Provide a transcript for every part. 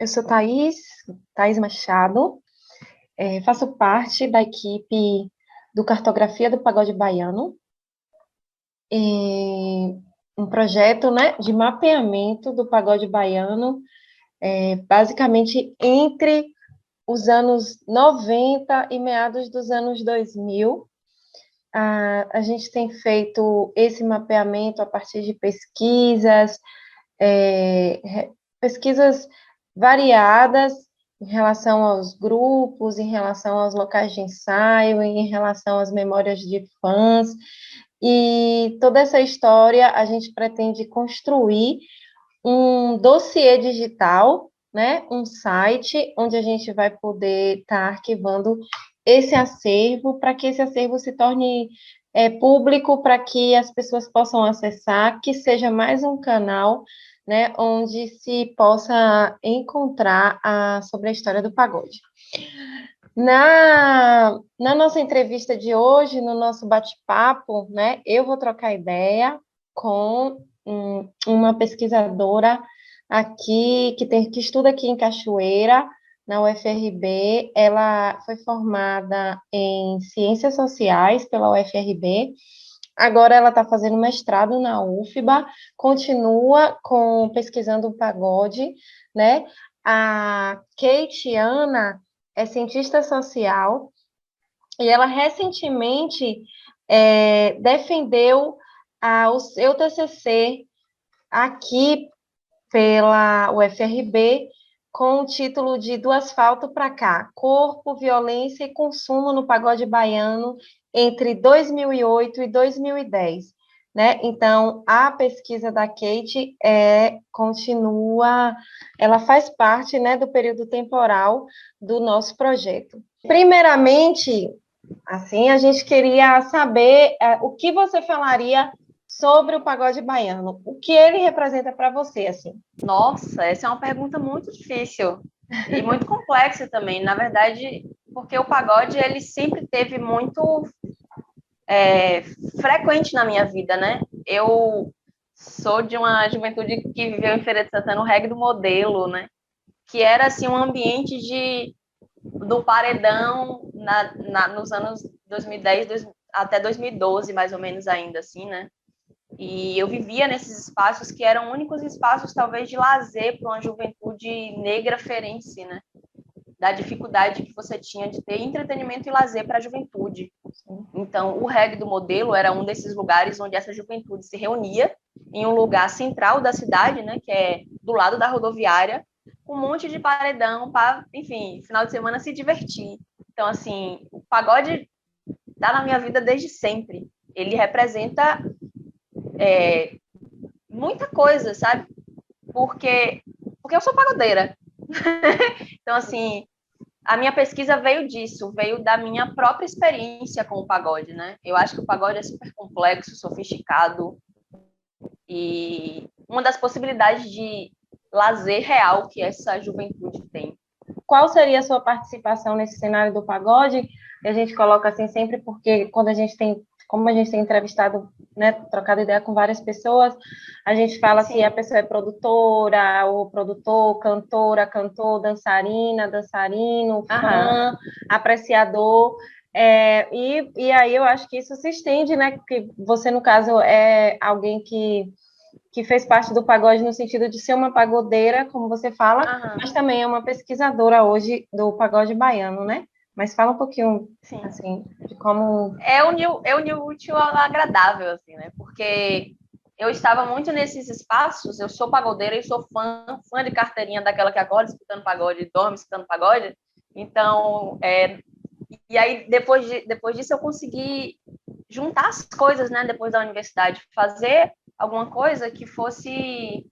Eu sou Thaís Machado, faço parte da equipe do Cartografia do Pagode Baiano, um projeto, né, de mapeamento do pagode baiano, basicamente entre os anos 90 e meados dos anos 2000. A gente tem feito esse mapeamento a partir de pesquisas variadas em relação aos grupos, em relação aos locais de ensaio, em relação às memórias de fãs, e toda essa história a gente pretende construir um dossiê digital, né, um site onde a gente vai poder estar arquivando esse acervo, para que esse acervo se torne público, para que as pessoas possam acessar, que seja mais um canal, né, onde se possa encontrar sobre a história do pagode. Na nossa entrevista de hoje, no nosso bate-papo, né, eu vou trocar ideia com uma pesquisadora aqui, que estuda aqui em Cachoeira, na UFRB. Ela foi formada em Ciências Sociais pela UFRB, agora ela está fazendo mestrado na UFBA, continua pesquisando o pagode, né? A Keitiana é cientista social e ela recentemente defendeu o seu TCC aqui pela UFRB com o título de Do Asfalto para Cá, Corpo, Violência e Consumo no Pagode Baiano entre 2008 e 2010. Né? Então, a pesquisa da Kate continua, ela faz parte, né, do período temporal do nosso projeto. Primeiramente, assim, a gente queria saber o que você falaria sobre o pagode baiano. O que ele representa para você, assim? Nossa, essa é uma pergunta muito difícil e muito complexa também. Na verdade, porque o pagode ele sempre teve muito frequente na minha vida, né? Eu sou de uma juventude que viveu em Feira de Santana, o reggae do modelo, né? Que era assim um ambiente do paredão nos anos 2010 até 2012, mais ou menos ainda, assim, né? E eu vivia nesses espaços que eram únicos espaços, talvez, de lazer para uma juventude negra ferense, né? Da dificuldade que você tinha de ter entretenimento e lazer para a juventude. Então, o reggae do modelo era um desses lugares onde essa juventude se reunia em um lugar central da cidade, né? Que é do lado da rodoviária, com um monte de paredão para, enfim, final de semana se divertir. Então, assim, o pagode está na minha vida desde sempre. Ele representa muita coisa, sabe? Porque eu sou pagodeira. Então, assim, a minha pesquisa veio disso, veio da minha própria experiência com o pagode, né? Eu acho que o pagode é super complexo, sofisticado e uma das possibilidades de lazer real que essa juventude tem. Qual seria a sua participação nesse cenário do pagode? E a gente coloca assim sempre porque como a gente tem entrevistado, né, trocado ideia com várias pessoas, a gente fala se a pessoa é produtora, ou produtor, cantora, cantor, dançarina, dançarino, fã, apreciador. E aí eu acho que isso se estende, né? Que você, no caso, é alguém que fez parte do pagode no sentido de ser uma pagodeira, como você fala, mas também é uma pesquisadora hoje do pagode baiano, né? Mas fala um pouquinho, assim, de como... unir o útil ao agradável, assim, né? Porque eu estava muito nesses espaços, eu sou pagodeira e sou fã de carteirinha daquela que acorda escutando pagode, dorme escutando pagode. Então, e aí depois disso eu consegui juntar as coisas, né? Depois da universidade, fazer alguma coisa que fosse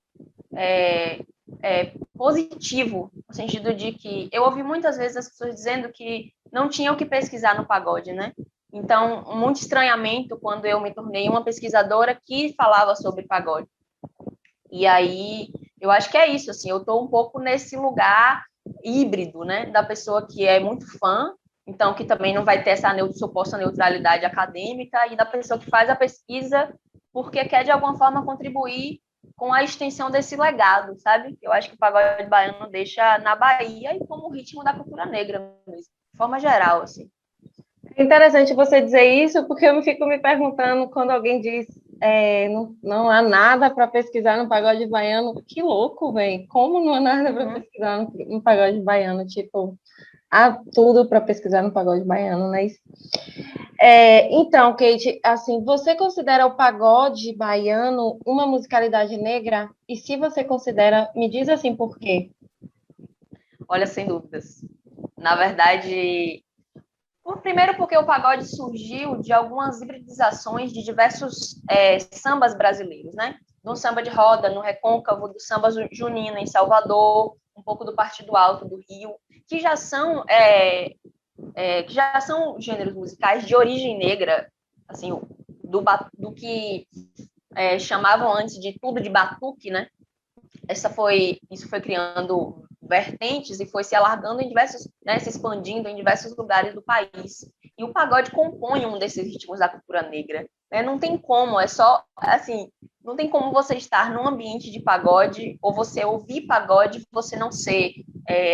positivo, no sentido de que eu ouvi muitas vezes as pessoas dizendo que não tinham o que pesquisar no pagode, né? Então, muito estranhamento quando eu me tornei uma pesquisadora que falava sobre pagode. E aí, eu acho que é isso, assim, eu estou um pouco nesse lugar híbrido, né? Da pessoa que é muito fã, então que também não vai ter essa suposta neutralidade acadêmica, e da pessoa que faz a pesquisa porque quer, de alguma forma, contribuir com a extensão desse legado, sabe? Eu acho que o pagode baiano deixa na Bahia e como ritmo da cultura negra mesmo, de forma geral, assim. É interessante você dizer isso, porque eu fico me perguntando quando alguém diz não há nada para pesquisar no pagode baiano. Que louco, velho! Como não há nada para pesquisar no pagode baiano? Tipo, há tudo para pesquisar no pagode baiano, né? Então, Kate, assim, você considera o pagode baiano uma musicalidade negra? E se você considera, me diz assim por quê? Olha, sem dúvidas. Na verdade, primeiro porque o pagode surgiu de algumas hibridizações de diversos sambas brasileiros, né? No samba de roda, no recôncavo, do samba junino em Salvador, um pouco do Partido Alto do Rio, que já são gêneros musicais de origem negra, assim, do que chamavam antes de tudo de batuque, né? Isso foi criando vertentes e foi se alargando em diversos, né, se expandindo em diversos lugares do país. E o pagode compõe um desses ritmos da cultura negra. Né? Não tem como, assim, não tem como você estar num ambiente de pagode ou você ouvir pagode, você não ser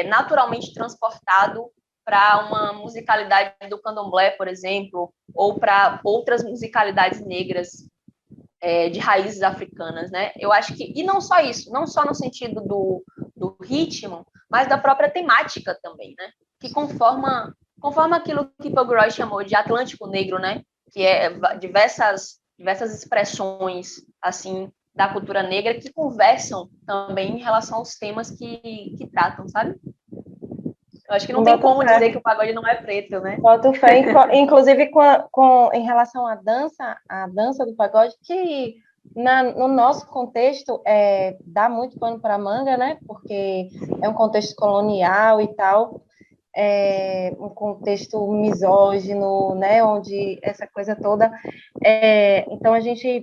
naturalmente transportado para uma musicalidade do candomblé, por exemplo, ou para outras musicalidades negras de raízes africanas, né? Eu acho que, e não só isso, não só no sentido do ritmo, mas da própria temática também, né? Que conforma aquilo que Pogroy chamou de Atlântico Negro, né? Que é diversas expressões, assim, da cultura negra que conversam também em relação aos temas que tratam, sabe? Eu acho que não tem como dizer que o pagode não é preto, né? Boto fé, inclusive em relação à dança do pagode, que no nosso contexto dá muito pano para manga, né? Porque é um contexto colonial e tal, um contexto misógino, né? Onde essa coisa toda. Então a gente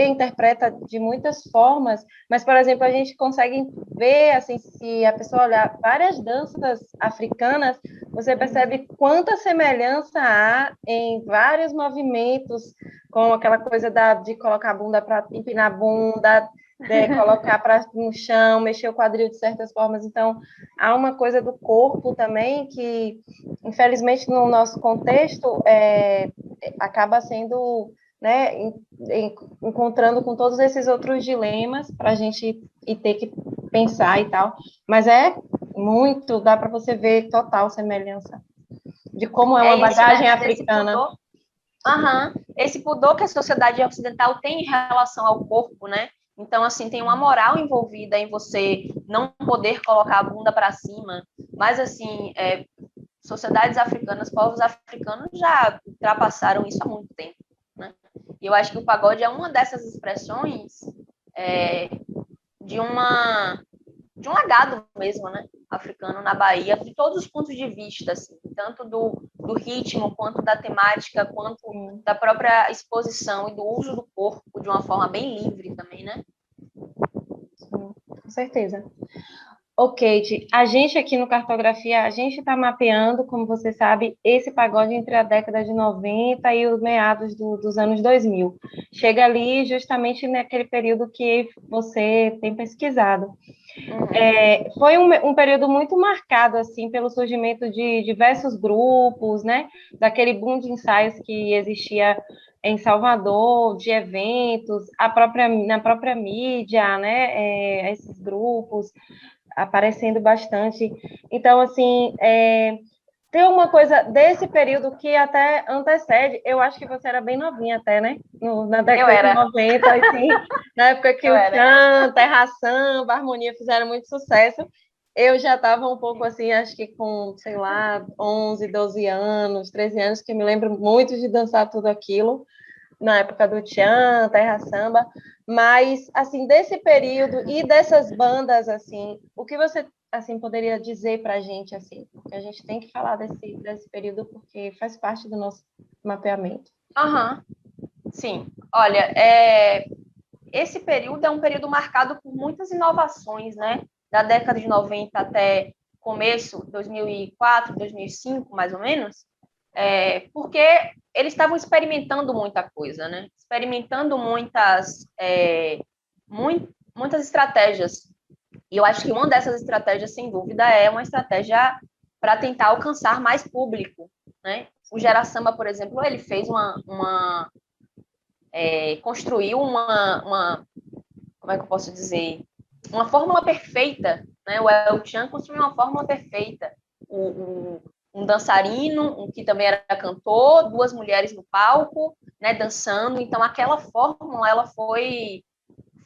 interpreta de muitas formas, mas, por exemplo, a gente consegue ver, assim, se a pessoa olhar várias danças africanas, você percebe quanta semelhança há em vários movimentos, com aquela coisa de colocar a bunda para empinar a bunda, colocar no chão, mexer o quadril de certas formas. Então, há uma coisa do corpo também que, infelizmente, no nosso contexto, acaba sendo, né, encontrando com todos esses outros dilemas para a gente ter que pensar e tal. Mas dá para você ver total semelhança de como é uma bagagem africana. Esse pudor que a sociedade ocidental tem em relação ao corpo, né? Então, assim, tem uma moral envolvida em você não poder colocar a bunda para cima, mas, assim, sociedades africanas, povos africanos já ultrapassaram isso há muito tempo, né? E eu acho que o pagode é uma dessas expressões de um legado mesmo, né, africano na Bahia, de todos os pontos de vista, assim, tanto do ritmo, quanto da temática, quanto da própria exposição e do uso do corpo de uma forma bem livre também, né? Sim, com certeza. Ok, a gente aqui no Cartografia, a gente está mapeando, como você sabe, esse pagode entre a década de 90 e os meados dos anos 2000. Chega ali justamente naquele período que você tem pesquisado. Foi um período muito marcado assim pelo surgimento de diversos grupos, né? Daquele boom de ensaios que existia em Salvador, de eventos, na própria mídia, né? Esses grupos aparecendo bastante. Então, assim, tem uma coisa desse período que até antecede, eu acho que você era bem novinha até, né? Na década de 90, assim, na época que o Tchan, Terra Samba, Harmonia fizeram muito sucesso. Eu já estava um pouco assim, acho que com, sei lá, 11, 12 anos, 13 anos, que me lembro muito de dançar tudo aquilo, na época do Tchan, Terra Samba, mas, assim, desse período e dessas bandas, assim, o que você, assim, poderia dizer para a gente, assim, porque a gente tem que falar desse período porque faz parte do nosso mapeamento. Sim, olha, esse período é um período marcado por muitas inovações, né, da década de 90 até começo, 2004, 2005, mais ou menos, porque eles estavam experimentando muita coisa, né? Experimentando muitas estratégias. E eu acho que uma dessas estratégias, sem dúvida, é uma estratégia para tentar alcançar mais público, né? O Gera Samba, por exemplo, ele fez construiu como é que eu posso dizer? Uma fórmula perfeita, né? O El Chan construiu uma fórmula perfeita. Um dançarino, que também era cantor, duas mulheres no palco, né, dançando. Então, aquela fórmula, ela foi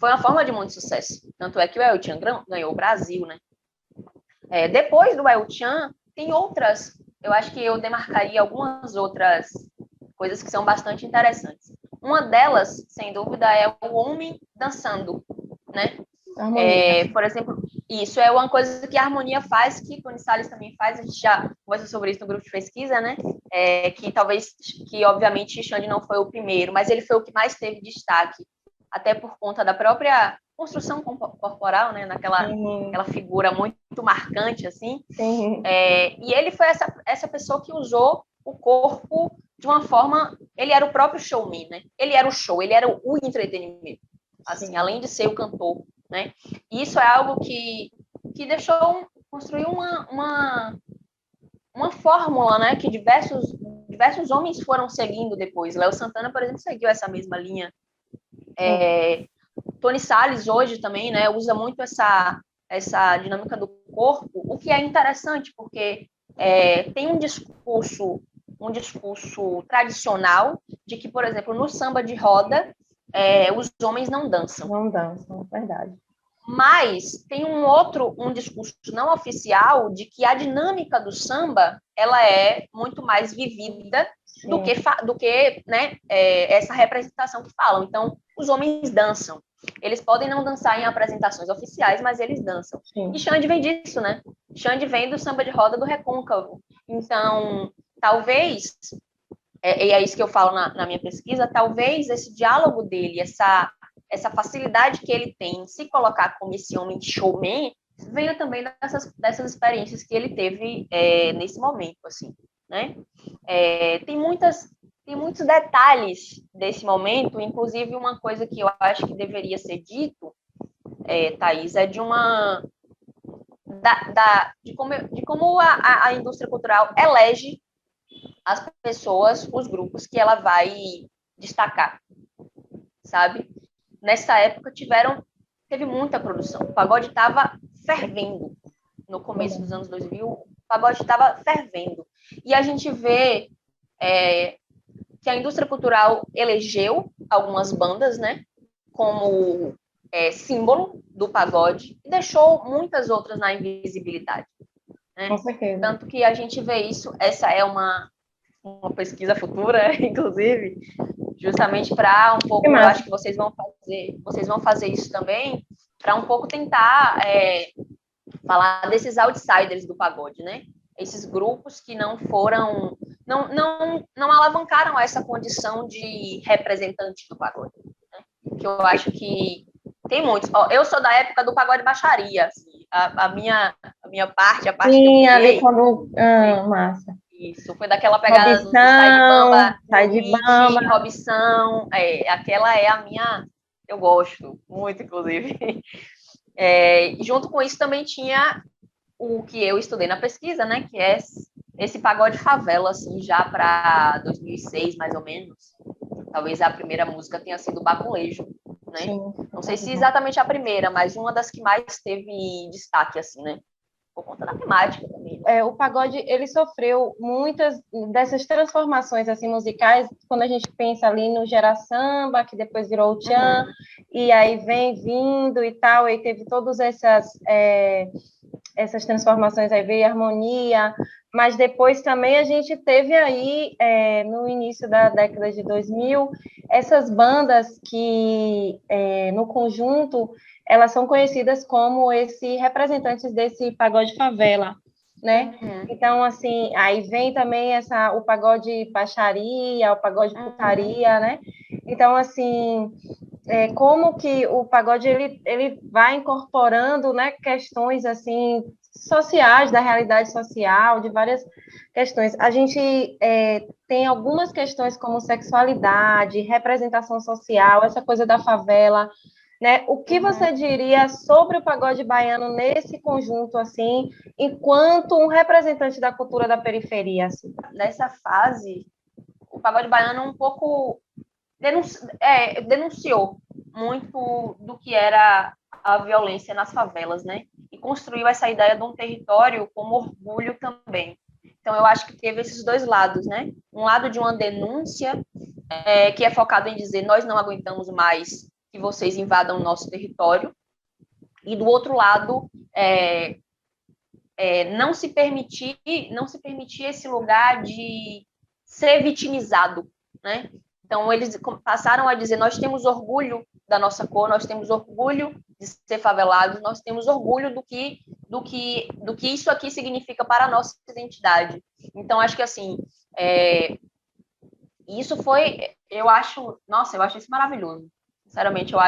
uma fórmula de muito sucesso. Tanto é que o El Chan ganhou o Brasil, né? Depois do El Chan, tem outras, eu acho que eu demarcaria algumas outras coisas que são bastante interessantes. Uma delas, sem dúvida, é o homem dançando, né? Por exemplo, isso é uma coisa que a Harmonia faz, que Tony Salles também faz, a gente já conversou sobre isso no grupo de pesquisa, né? Que obviamente Xande não foi o primeiro, mas ele foi o que mais teve destaque, até por conta da própria construção corporal, né? Aquela figura muito marcante, assim. E ele foi essa pessoa que usou o corpo de uma forma... Ele era o próprio showman, né? Ele era o show, ele era o entretenimento, assim, além de ser o cantor, né? E isso é algo que construiu uma fórmula, né? Que diversos homens foram seguindo depois. Léo Santana, por exemplo, seguiu essa mesma linha. Tony Salles hoje também, né? Usa muito essa dinâmica do corpo, o que é interessante, porque tem um discurso tradicional de que, por exemplo, no samba de roda, os homens não dançam. Não dançam, verdade. Mas tem um discurso não oficial de que a dinâmica do samba, ela é muito mais vivida do que né, essa representação que falam. Então, os homens dançam. Eles podem não dançar em apresentações oficiais, mas eles dançam. Sim. E Xande vem disso, né? Xande vem do samba de roda do Recôncavo. Então, talvez, e é isso que eu falo na minha pesquisa, talvez esse diálogo dele, essa facilidade que ele tem em se colocar como esse homem showman, venha também dessas experiências que ele teve nesse momento, assim, né? Tem muitos detalhes desse momento, inclusive uma coisa que eu acho que deveria ser dito, Thaís, é de como a indústria cultural elege as pessoas, os grupos que ela vai destacar, sabe? Nessa época teve muita produção. O pagode estava fervendo. No começo dos anos 2000, o pagode estava fervendo. E a gente vê que a indústria cultural elegeu algumas bandas, né, como símbolo do pagode e deixou muitas outras na invisibilidade. Né? Com certeza. Tanto que a gente vê isso, essa é uma pesquisa futura, inclusive, justamente para um pouco, eu acho que vocês vão fazer isso também, para um pouco tentar falar desses outsiders do pagode, né? Esses grupos que não alavancaram essa condição de representante do pagode, né? Que eu acho que tem muitos. Eu sou da época do pagode baixaria, assim, a minha parte, a parte Sim, que eu peguei, ali quando... massa. Isso, foi daquela pegada do Sai de Bamba, Robson, aquela é a minha, eu gosto muito, inclusive. Junto com isso também tinha o que eu estudei na pesquisa, né, que é esse pagode favela, assim, já para 2006, mais ou menos. Talvez a primeira música tenha sido Baculejo, né? Sim. Não sei se exatamente a primeira, mas uma das que mais teve destaque, assim, né? Por conta da temática também. Né? O pagode, ele sofreu muitas dessas transformações assim, musicais, quando a gente pensa ali no Gera Samba, que depois virou o Tchan, e aí vem vindo e tal, e teve todas essas transformações, aí veio a Harmonia, mas depois também a gente teve aí, no início da década de 2000, essas bandas que, no conjunto, elas são conhecidas como representantes desse pagode favela, né? Então, assim, aí vem também o pagode baixaria, o pagode putaria, né? Então, assim, como que o pagode ele vai incorporando, né, questões assim sociais, da realidade social, de várias questões. A gente tem algumas questões como sexualidade, representação social, essa coisa da favela, né? O que você diria sobre o pagode baiano nesse conjunto, assim, enquanto um representante da cultura da periferia, assim? Nessa fase, o pagode baiano um pouco denunciou muito do que era a violência nas favelas, né? E construiu essa ideia de um território como orgulho também. Então, eu acho que teve esses dois lados, né? Um lado de uma denúncia, que é focado em dizer nós não aguentamos mais que vocês invadam o nosso território, e do outro lado, não se permitir esse lugar de ser vitimizado, né? Então, eles passaram a dizer, nós temos orgulho da nossa cor, nós temos orgulho de ser favelados, nós temos orgulho do que isso aqui significa para a nossa identidade. Então, acho que, assim, isso foi, eu acho isso maravilhoso. Sinceramente, eu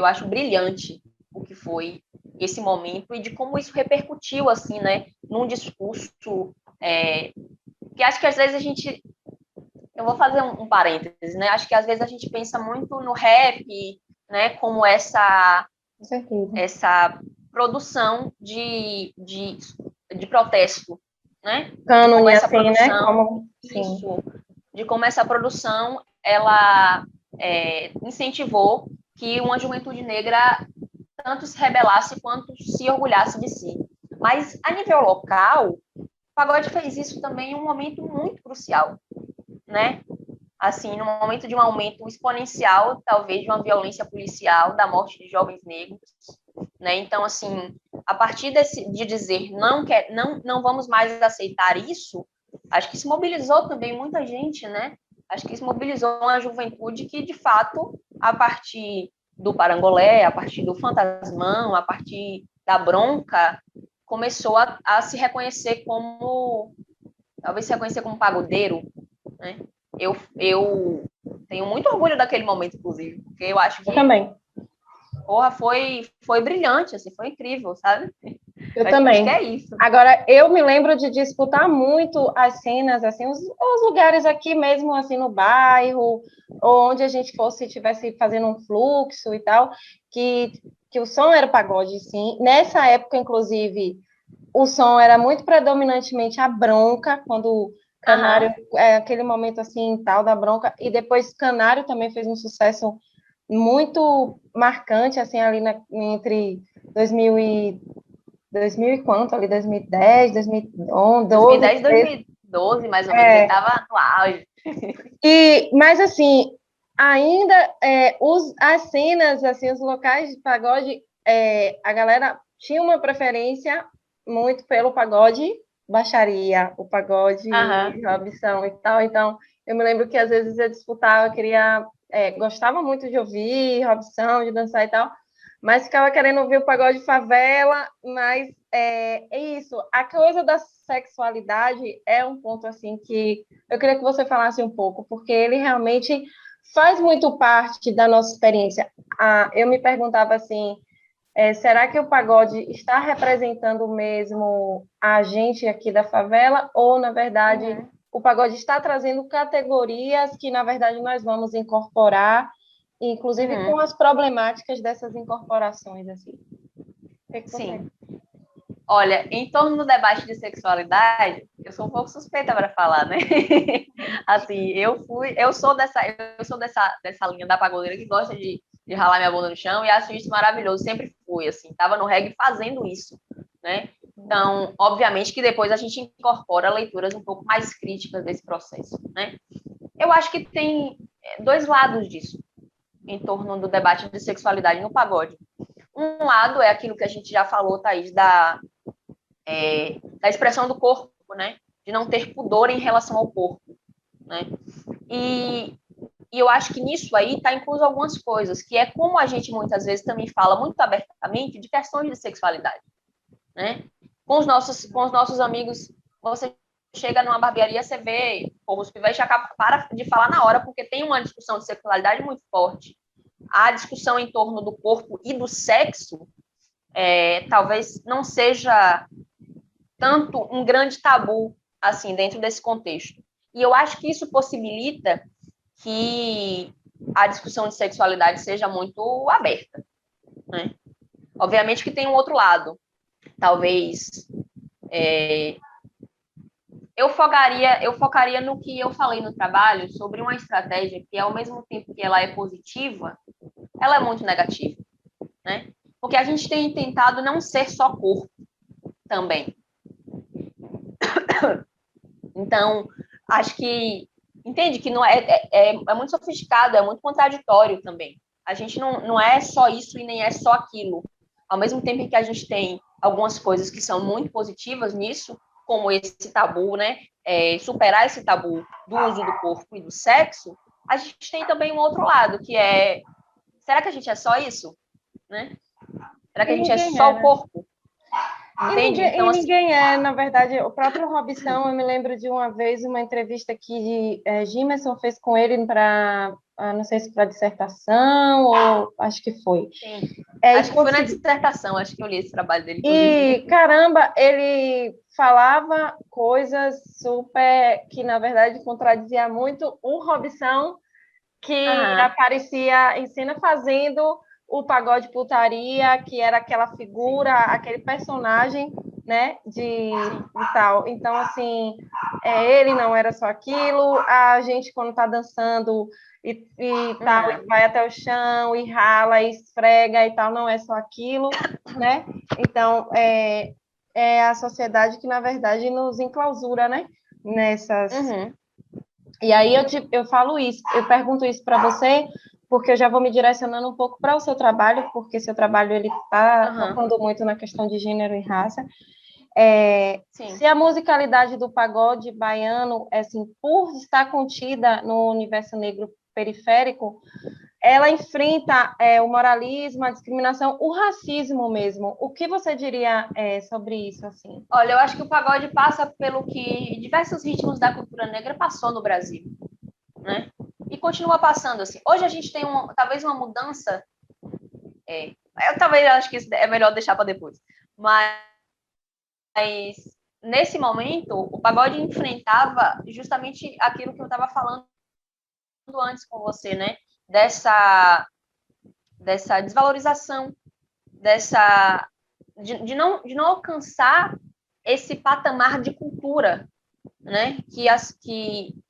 acho brilhante o que foi esse momento e de como isso repercutiu, assim, né, num discurso, que acho que às vezes a gente, eu vou fazer um parênteses, né, acho que às vezes a gente pensa muito no rap, né, como essa produção de protesto, né, de como essa assim, produção, né? isso, de como essa produção, ela incentivou que uma juventude negra tanto se rebelasse quanto se orgulhasse de si. Mas, a nível local, o pagode fez isso também em um momento muito crucial, né? Assim, no momento de um aumento exponencial, talvez, de uma violência policial, da morte de jovens negros, né? Então, assim, a partir de dizer não vamos mais aceitar isso, acho que isso mobilizou também muita gente, né? Acho que isso mobilizou uma juventude que, de fato, a partir do parangolé, a partir do fantasmão, a partir da bronca, começou a se reconhecer como, talvez se reconhecer como pagodeiro, né? Eu tenho muito orgulho daquele momento, inclusive, porque eu acho que... Eu também. Porra, foi brilhante, assim, foi incrível, sabe? Eu também. Acho que é isso. Agora, eu me lembro de disputar muito as cenas, assim, os lugares aqui mesmo, assim, no bairro, ou onde a gente estivesse fazendo um fluxo e tal, que o som era pagode, sim. Nessa época, inclusive, o som era muito predominantemente a bronca, quando Canário, aquele momento, assim, tal da bronca, e depois Canário também fez um sucesso muito marcante, assim, ali entre 2000 e quanto ali, 2010, 2011, 2010, 2012, mais ou menos, ele estava no auge. Mas, assim, ainda as cenas, assim, os locais de pagode, a galera tinha uma preferência muito pelo pagode baixaria, o pagode Robson e tal, então eu me lembro que às vezes eu disputava, gostava muito de ouvir Robson, de dançar e tal, mas ficava querendo ouvir o pagode favela, mas é isso, a coisa da sexualidade é um ponto assim que eu queria que você falasse um pouco, porque ele realmente faz muito parte da nossa experiência. Eu me perguntava assim, será que o pagode está representando mesmo a gente aqui da favela, ou, na verdade, o pagode está trazendo categorias que, na verdade, nós vamos incorporar, inclusive com as problemáticas dessas incorporações, assim? Sim. Olha, em torno do debate de sexualidade, eu sou um pouco suspeita para falar, né? Assim, eu sou dessa linha da pagodeira que gosta de ralar minha bunda no chão e acho isso maravilhoso, sempre fui, assim, tava no reggae fazendo isso, né? Então, obviamente que depois a gente incorpora leituras um pouco mais críticas desse processo, né? Eu acho que tem dois lados disso, em torno do debate de sexualidade no pagode. Um lado é aquilo que a gente já falou, Thaís, da expressão do corpo, né? De não ter pudor em relação ao corpo, né? E eu acho que nisso aí está incluso algumas coisas, que é como a gente muitas vezes também fala muito abertamente de questões de sexualidade, né? Com os nossos amigos, você chega numa barbearia, você vê os pivetes para de falar na hora, porque tem uma discussão de sexualidade muito forte. A discussão em torno do corpo e do sexo talvez não seja tanto um grande tabu assim dentro desse contexto. E eu acho que isso possibilita que a discussão de sexualidade seja muito aberta, né? Obviamente que tem um outro lado. Talvez eu focaria no que eu falei no trabalho sobre uma estratégia que, ao mesmo tempo que ela é positiva, ela é muito negativa, né? Porque a gente tem tentado não ser só corpo também. Então, acho que entende que não é muito sofisticado, é muito contraditório também. A gente não é só isso e nem é só aquilo. Ao mesmo tempo em que a gente tem algumas coisas que são muito positivas nisso, como esse tabu, né? Superar esse tabu do uso do corpo e do sexo, a gente tem também um outro lado, que é, será que a gente é só isso? Né? Será que a gente é só o corpo? Entende? Então, ninguém na verdade, o próprio Robson, eu me lembro de uma vez, uma entrevista que Gimerson fez com ele para, não sei se para dissertação, ou acho que foi. Sim. Acho que foi na dissertação, acho que eu li esse trabalho dele. E, caramba, ele falava coisas super, que na verdade contradizia muito o Robson, que aparecia em cena fazendo o pagode putaria, que era aquela figura, aquele personagem, né, de tal. Então, assim, ele não era só aquilo, a gente, quando está dançando e tal, e vai até o chão, e rala, e esfrega e tal, não é só aquilo, né? Então, é a sociedade que, na verdade, nos enclausura, né, nessas... E aí eu falo isso, eu pergunto isso para você, porque eu já vou me direcionando um pouco para o seu trabalho, porque seu trabalho ele está focando muito na questão de gênero e raça. Se a musicalidade do pagode baiano, assim, por estar contida no universo negro periférico, ela enfrenta o moralismo, a discriminação, o racismo mesmo. O que você diria sobre isso, assim? Olha, eu acho que o pagode passa pelo que diversos ritmos da cultura negra passou no Brasil, né? E continua passando, assim. Hoje a gente tem talvez uma mudança, eu talvez acho que isso é melhor deixar para depois, mas nesse momento o pagode enfrentava justamente aquilo que eu estava falando antes com você, né? Dessa desvalorização, de não alcançar esse patamar de cultura, né?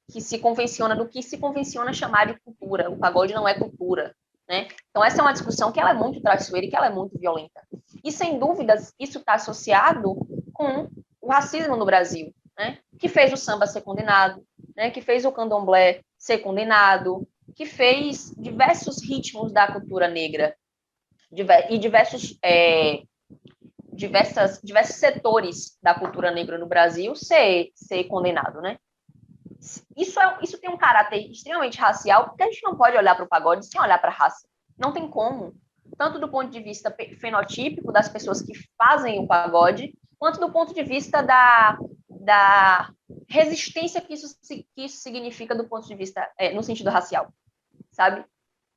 Que se convenciona, do que se convenciona chamar de cultura. O pagode não é cultura, né? Então essa é uma discussão que ela é muito traiçoeira e que ela é muito violenta. E sem dúvidas isso está associado com o racismo no Brasil, né? Que fez o samba ser condenado, né? Que fez o candomblé ser condenado, que fez diversos ritmos da cultura negra e diversos setores da cultura negra no Brasil ser condenado, né? Isso tem um caráter extremamente racial, porque a gente não pode olhar para o pagode sem olhar para a raça. Não tem como. Tanto do ponto de vista fenotípico das pessoas que fazem o pagode, quanto do ponto de vista da resistência que isso significa do ponto de vista, no sentido racial, sabe?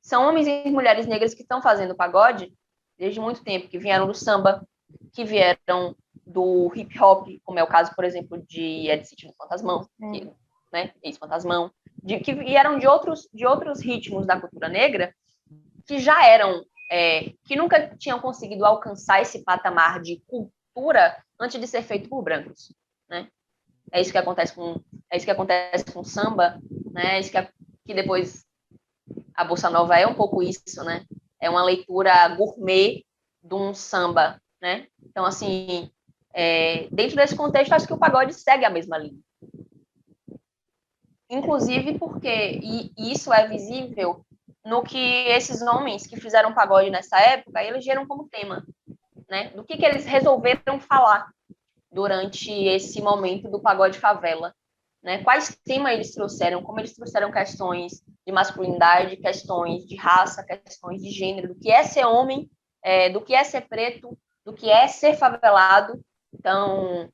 São homens e mulheres negras que estão fazendo pagode desde muito tempo, que vieram do samba, que vieram do hip hop, como é o caso, por exemplo, de Ed City no Fantasmão, né? Ex-Fantasmão, que vieram de outros ritmos da cultura negra, que já eram, que nunca tinham conseguido alcançar esse patamar de cultura antes de ser feito por brancos, né? É isso que acontece com o samba, né? É isso que depois a bossa nova é um pouco isso, né? É uma leitura gourmet de um samba, né? Então, assim, dentro desse contexto, acho que o pagode segue a mesma linha. Inclusive porque, e isso é visível no que esses homens que fizeram pagode nessa época elegeram como tema, né? Do que eles resolveram falar durante esse momento do pagode favela, né? Quais temas eles trouxeram, como eles trouxeram questões de masculinidade, questões de raça, questões de gênero, do que é ser homem, do que é ser preto, do que é ser favelado. Então,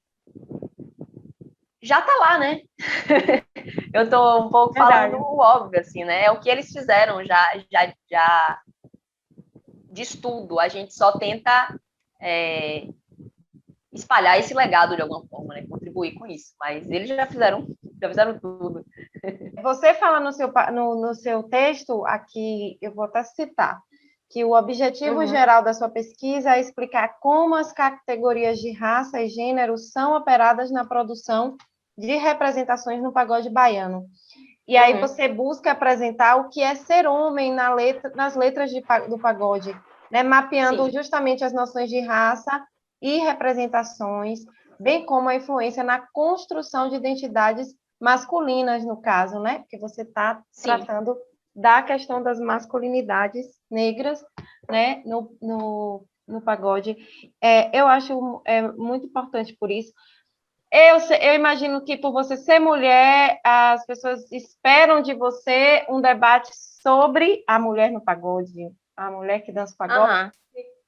já tá lá, né? Eu tô um pouco falando o óbvio, assim, né? É o que eles fizeram já de estudo. A gente só tenta espalhar esse legado de alguma forma, né? Contribuir com isso. Mas eles já fizeram tudo. Você fala no seu texto, aqui, eu vou até citar, que o objetivo geral da sua pesquisa é explicar como as categorias de raça e gênero são operadas na produção de representações no pagode baiano. E aí você busca apresentar o que é ser homem nas letras do pagode, né? Mapeando justamente as noções de raça e representações, bem como a influência na construção de identidades masculinas, no caso, né? Porque você está tratando da questão das masculinidades negras, né? No pagode. Eu acho muito importante por isso. Eu imagino que, por você ser mulher, as pessoas esperam de você um debate sobre a mulher no pagode, a mulher que dança pagode,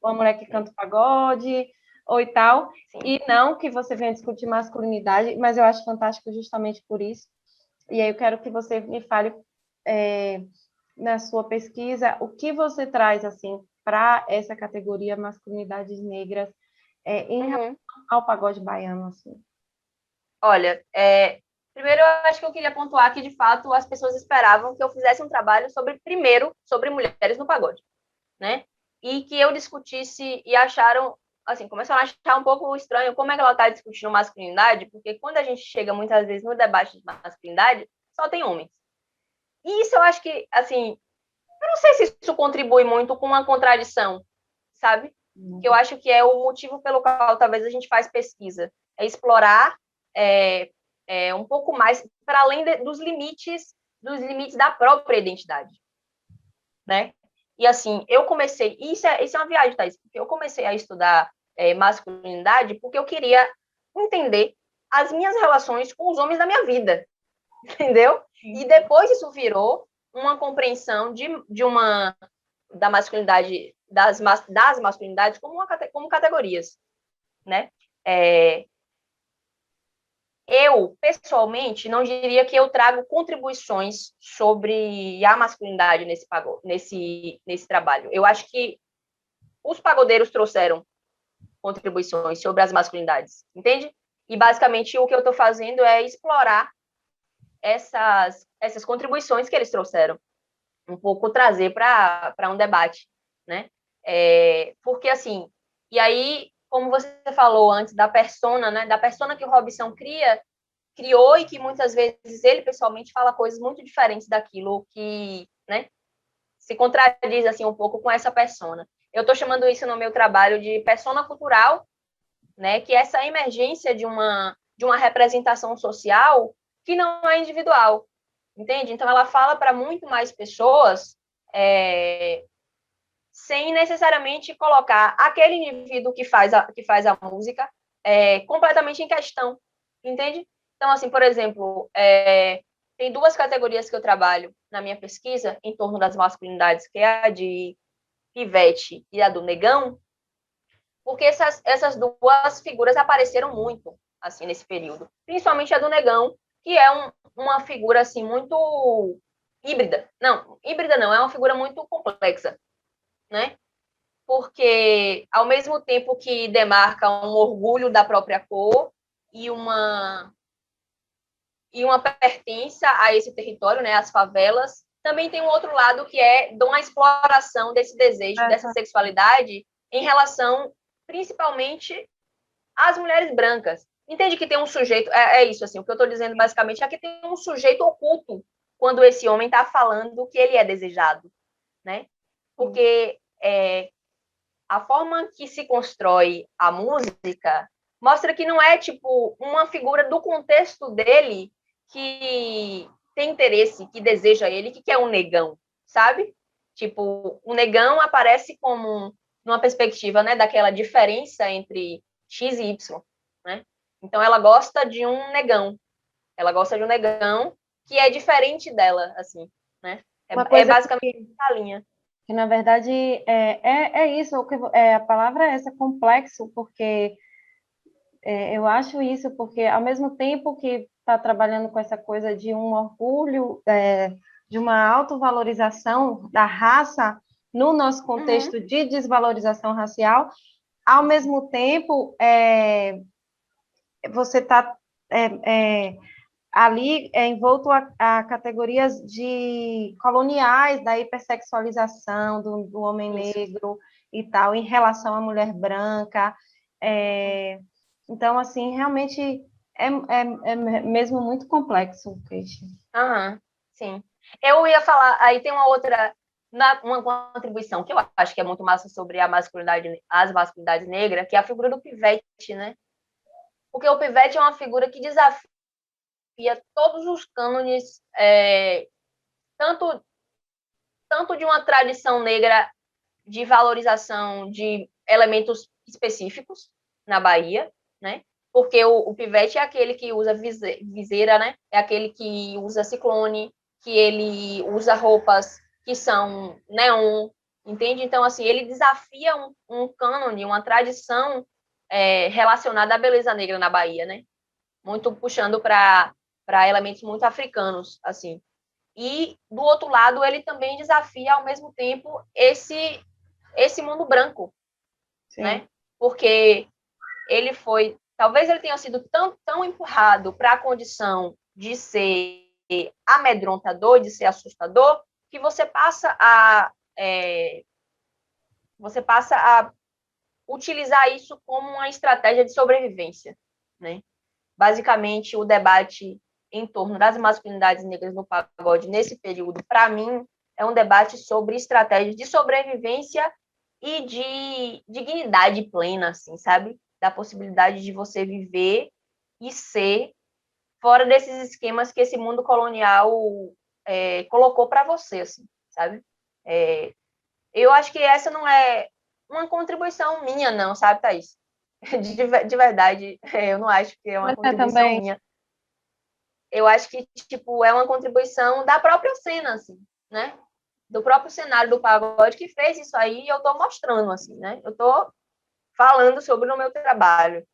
ou a mulher que canta pagode, ou e tal, e não que você venha discutir masculinidade, mas eu acho fantástico justamente por isso. E aí eu quero que você me fale, na sua pesquisa, o que você traz, assim, para essa categoria masculinidades negras em relação ao pagode baiano, assim. Olha, primeiro eu acho que eu queria pontuar que, de fato, as pessoas esperavam que eu fizesse um trabalho primeiro, sobre mulheres no pagode, né? E que eu discutisse e acharam, assim, começaram a achar um pouco estranho como é que ela está discutindo masculinidade, porque quando a gente chega muitas vezes no debate de masculinidade, só tem homens. E isso eu acho que, assim, eu não sei se isso contribui muito com uma contradição, sabe? Que eu acho que é o motivo pelo qual talvez a gente faz pesquisa, é explorar um pouco mais para além dos limites da própria identidade, né? E assim, eu comecei, isso é uma viagem, Thaís, porque eu comecei a estudar masculinidade porque eu queria entender as minhas relações com os homens da minha vida, entendeu? E depois isso virou uma compreensão da masculinidade, das masculinidades como categorias, né? Eu, pessoalmente, não diria que eu trago contribuições sobre a masculinidade nesse trabalho. Eu acho que os pagodeiros trouxeram contribuições sobre as masculinidades, entende? E, basicamente, o que eu estou fazendo é explorar essas contribuições que eles trouxeram, um pouco trazer para um debate, né? Porque, assim, e aí, como você falou antes da persona, né? Da persona que o Robson criou e que muitas vezes ele pessoalmente fala coisas muito diferentes daquilo que, né, se contradiz assim um pouco com essa persona. Eu estou chamando isso no meu trabalho de persona cultural, né, que é essa emergência de uma representação social que não é individual, entende? Então ela fala para muito mais pessoas sem necessariamente colocar aquele indivíduo que faz a música completamente em questão, entende? Então, assim, por exemplo, tem duas categorias que eu trabalho na minha pesquisa em torno das masculinidades, que é a de Pivete e a do Negão, porque essas duas figuras apareceram muito, assim, nesse período. Principalmente a do Negão, que é uma figura, assim, muito híbrida. Não, híbrida não, é uma figura muito complexa, né? Porque, ao mesmo tempo que demarca um orgulho da própria cor e uma pertença a esse território, né, as favelas, também tem um outro lado que é de uma exploração desse desejo, dessa sexualidade em relação, principalmente, às mulheres brancas. Entende que tem um sujeito, isso, assim, o que eu estou dizendo basicamente é que tem um sujeito oculto quando esse homem está falando que ele é desejado, né? Porque a forma que se constrói a música mostra que não é, tipo, uma figura do contexto dele que tem interesse, que deseja ele, que quer um negão, sabe? Tipo, o negão aparece como numa perspectiva, né, daquela diferença entre X e Y, né? Então ela gosta de um negão. Ela gosta de um negão que é diferente dela, assim, né? É basicamente a linha. Que, na verdade, isso, a palavra é essa, complexo, porque eu acho isso, porque ao mesmo tempo que está trabalhando com essa coisa de um orgulho, de uma autovalorização da raça no nosso contexto de desvalorização racial, ao mesmo tempo você está ali é envolto a categorias de coloniais, da hipersexualização do homem negro e tal, em relação à mulher branca. Então, assim, realmente é mesmo muito complexo, Peixe. Sim. Eu ia falar, aí tem uma contribuição que eu acho que é muito massa sobre as masculinidades negras, que é a figura do pivete, né? Porque o pivete é uma figura que desafia todos os cânones, tanto de uma tradição negra de valorização de elementos específicos na Bahia, né? Porque o pivete é aquele que usa viseira, né? É aquele que usa ciclone, que ele usa roupas que são neon, entende? Então, assim, ele desafia um cânone, uma tradição relacionada à beleza negra na Bahia, né? Muito puxando para elementos muito africanos, assim. E, do outro lado, ele também desafia, ao mesmo tempo, esse mundo branco, Sim. né? Porque talvez ele tenha sido tão empurrado para a condição de ser amedrontador, de ser assustador, que você passa a utilizar isso como uma estratégia de sobrevivência, né? Basicamente, o debate em torno das masculinidades negras no pagode nesse período, para mim, é um debate sobre estratégias de sobrevivência e de dignidade plena, assim, sabe? Da possibilidade de você viver e ser fora desses esquemas que esse mundo colonial colocou para você, assim, sabe? Eu acho que essa não é uma contribuição minha, não, sabe, Thaís? De verdade, eu não acho que é uma Mas contribuição também. minha. Eu acho que, tipo, é uma contribuição da própria cena, assim, né? Do próprio cenário do pagode que fez isso aí, e eu tô mostrando, assim, né? Eu tô falando sobre o meu trabalho.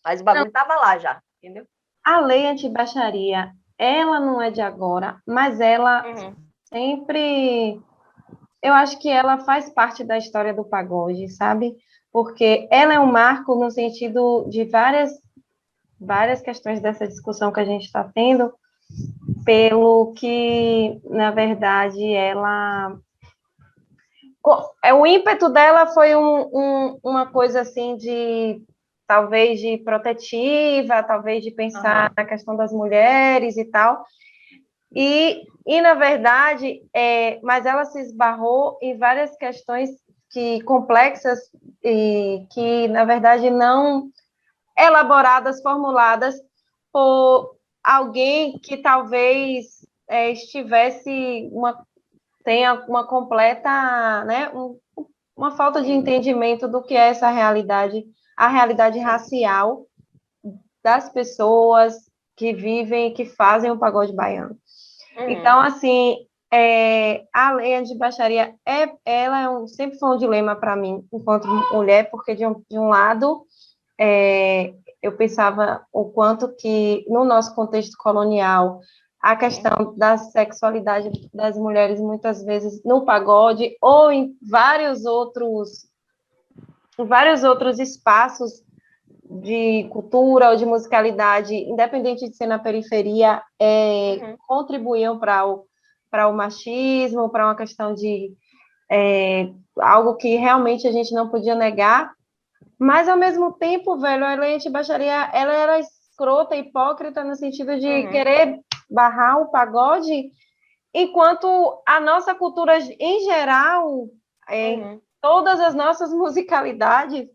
Mas o bagulho tava lá já, entendeu? A lei anti-baixaria, ela não é de agora, mas ela sempre. Eu acho que ela faz parte da história do pagode, sabe? Porque ela é um marco no sentido de várias questões dessa discussão que a gente está tendo, pelo que, na verdade, ela. O ímpeto dela foi uma coisa assim de talvez de protetiva, talvez de pensar na questão das mulheres e tal. E na verdade, mas ela se esbarrou em várias questões complexas e que, na verdade, não elaboradas, formuladas por alguém que talvez tenha uma completa, né, uma falta de entendimento do que é essa realidade, a realidade racial das pessoas que vivem, que fazem o pagode baiano. Então, assim, a lei anti-baixaria, sempre foi um dilema para mim, enquanto mulher, porque, de um lado, eu pensava o quanto que, no nosso contexto colonial, a questão da sexualidade das mulheres, muitas vezes, no pagode, ou em vários outros espaços de cultura ou de musicalidade, independente de ser na periferia, contribuíam para o machismo, para uma questão de algo que realmente a gente não podia negar, mas, ao mesmo tempo, velho, a lei anti-baixaria, ela era escrota, hipócrita, no sentido de querer barrar o pagode, enquanto a nossa cultura, em geral, todas as nossas musicalidades,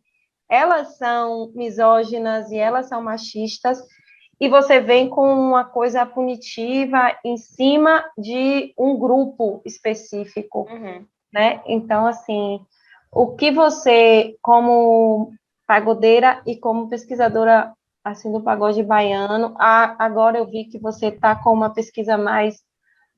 elas são misóginas e elas são machistas, e você vem com uma coisa punitiva em cima de um grupo específico, né? Então, assim, o que você, como pagodeira e como pesquisadora, assim, do pagode baiano, agora eu vi que você está com uma pesquisa mais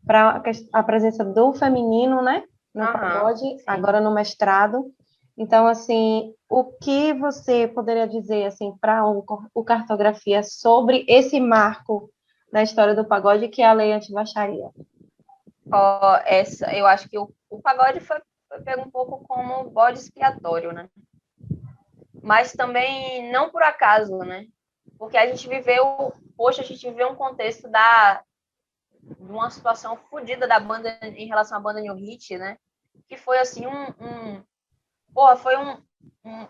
para a presença do feminino, né? No pagode, agora no mestrado. Então, assim, o que você poderia dizer, assim, para o Cartografia sobre esse marco da história do pagode, que é a lei anti-baixaria? Eu acho que o pagode foi pego um pouco como bode expiatório, né? Mas também não por acaso, né? Porque a gente viveu poxa, a gente vê um contexto de uma situação fodida da banda em relação à banda New Hit, né? Que foi, assim, foi um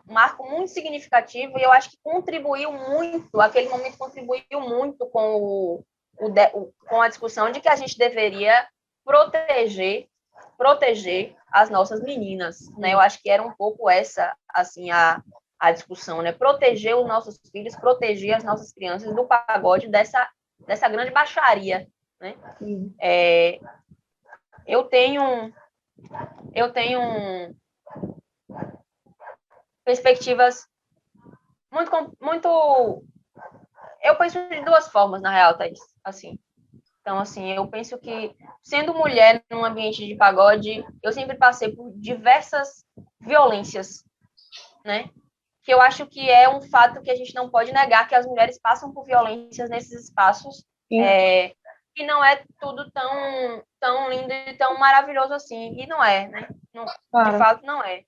marco muito significativo e eu acho que contribuiu muito, aquele momento contribuiu muito com a discussão de que a gente deveria proteger as nossas meninas, né? Eu acho que era um pouco essa, assim, a discussão, né? Proteger os nossos filhos, proteger as nossas crianças do pagode dessa grande baixaria, né? Eu tenho perspectivas muito. Eu penso de duas formas, na real, Thaís. Assim. Então, assim, eu penso que, sendo mulher num ambiente de pagode, eu sempre passei por diversas violências, né? Que eu acho que é um fato que a gente não pode negar, que as mulheres passam por violências nesses espaços, e não é tudo tão lindo e tão maravilhoso assim. E não é, né? Não, Claro. de fato, não é.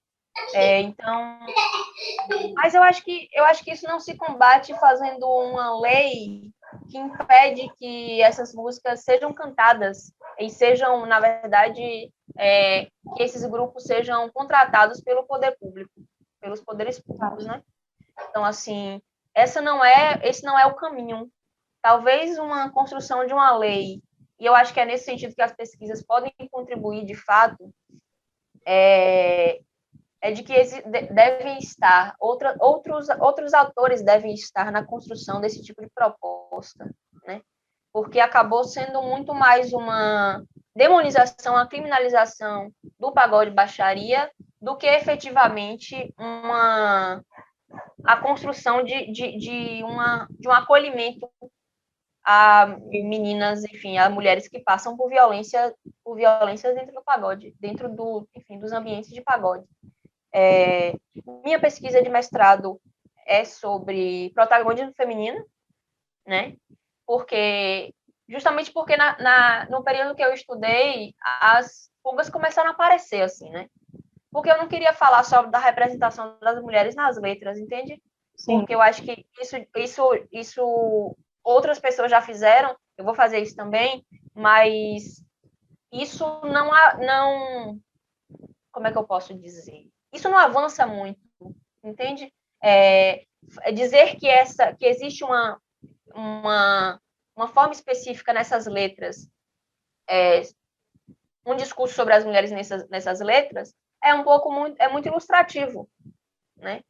Então, mas eu acho que isso não se combate fazendo uma lei que impede que essas músicas sejam cantadas e sejam, na verdade, que esses grupos sejam contratados pelo poder público, pelos poderes públicos, né? Então, assim, esse não é o caminho. Talvez uma construção de uma lei, e eu acho que é nesse sentido que as pesquisas podem contribuir, de fato, de que devem estar, outros autores devem estar na construção desse tipo de proposta, né? Porque acabou sendo muito mais uma demonização, a criminalização do pagode baixaria do que efetivamente a construção de um acolhimento a meninas, enfim, a mulheres que passam por violências dentro do pagode, dentro dos ambientes de pagode. Minha pesquisa de mestrado é sobre protagonismo feminino, né? Justamente porque no período que eu estudei, as fugas começaram a aparecer, assim, né? Porque eu não queria falar só da representação das mulheres nas letras, entende? Sim. Porque eu acho que isso outras pessoas já fizeram, eu vou fazer isso também, mas isso não, como é que eu posso dizer? Isso não avança muito, entende? Dizer que existe uma forma específica nessas letras, um discurso sobre as mulheres nessas letras, é muito ilustrativo, né?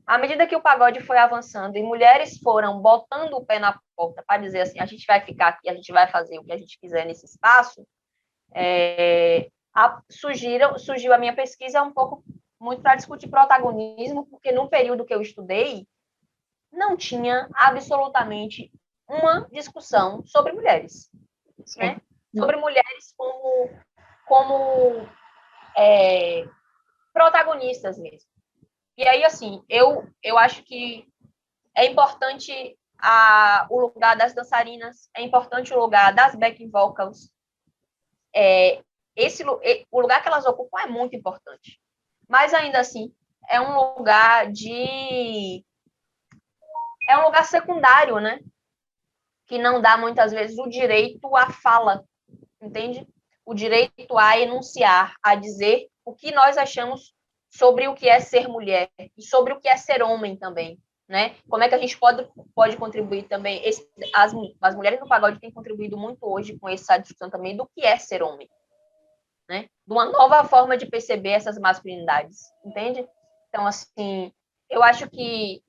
À medida que o pagode foi avançando e mulheres foram botando o pé na porta para dizer assim, a gente vai ficar aqui, a gente vai fazer o que a gente quiser nesse espaço, surgiu a minha pesquisa um pouco muito para discutir protagonismo, porque no período que eu estudei, não tinha absolutamente uma discussão sobre mulheres, né? Sobre mulheres como protagonistas mesmo. E aí, assim, eu acho que é importante o lugar das dançarinas, é importante o lugar das back vocals. O lugar que elas ocupam é muito importante. Mas, ainda assim, é um lugar secundário, né? Que não dá, muitas vezes, o direito à fala, entende? O direito a enunciar, a dizer o que nós achamos sobre o que é ser mulher e sobre o que é ser homem também, né? Como é que a gente pode contribuir também? As mulheres no pagode têm contribuído muito hoje com essa discussão também do que é ser homem, né? De uma nova forma de perceber essas masculinidades, entende? Então, assim, eu acho que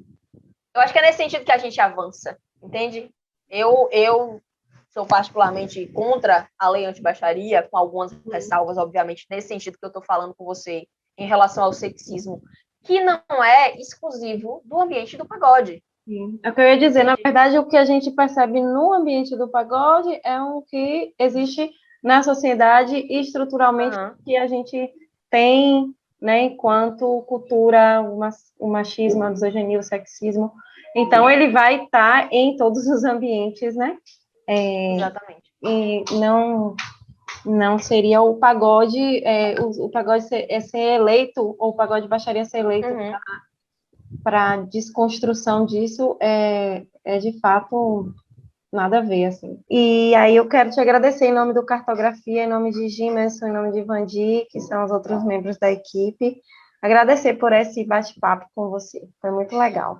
é nesse sentido que a gente avança, entende? Eu sou particularmente contra a lei antibaixaria, com algumas ressalvas, obviamente, nesse sentido que eu estou falando com você, em relação ao sexismo, que não é exclusivo do ambiente do pagode. Sim. É o que eu ia dizer, na verdade, o que a gente percebe no ambiente do pagode é o que existe na sociedade e estruturalmente que a gente tem, né, enquanto cultura, o machismo, a misoginia, o sexismo. Então, ele vai estar em todos os ambientes, né? Exatamente. E não seria o pagode, o pagode ser eleito, ou o pagode baixaria ser eleito para desconstrução disso, de fato Nada a ver, assim. E aí eu quero te agradecer em nome do Cartografia, em nome de Gimerson, em nome de Vandi, que são os outros membros da equipe. Agradecer por esse bate-papo com você. Foi muito legal.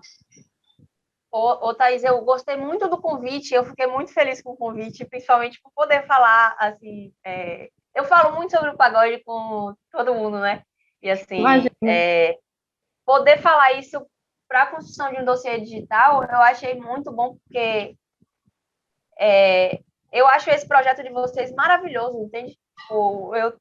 Ô, Thaís, eu gostei muito do convite, eu fiquei muito feliz com o convite, principalmente por poder falar, assim, eu falo muito sobre o pagode com todo mundo, né? E, assim, Imagina. poder falar isso para a construção de um dossiê digital, eu achei muito bom, porque eu acho esse projeto de vocês maravilhoso, entende?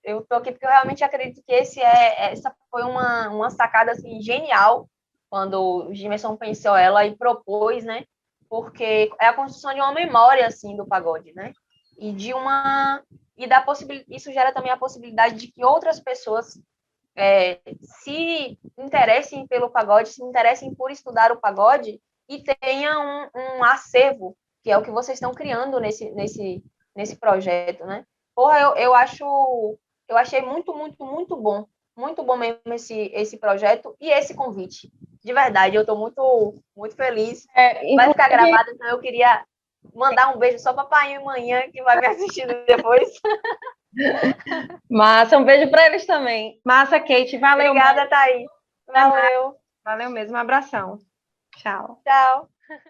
Eu tô aqui porque eu realmente acredito que essa foi uma sacada assim, genial quando o Gimerson pensou ela e propôs, né? Porque é a construção de uma memória assim do pagode, né? E de uma e da possibilidade, isso gera também a possibilidade de que outras pessoas se interessem pelo pagode, se interessem por estudar o pagode e tenha um acervo, que é o que vocês estão criando nesse projeto, né? Porra, eu achei muito bom mesmo esse projeto e esse convite. De verdade, eu estou muito feliz. Vai ficar Inclusive, gravado, então eu queria mandar um beijo só para papai e manhã que vai me assistindo depois. massa, um beijo para eles também. Massa, Kate, valeu, Obrigada, Thaís. até mais. Valeu. Valeu mesmo, um abração. Tchau. Tchau.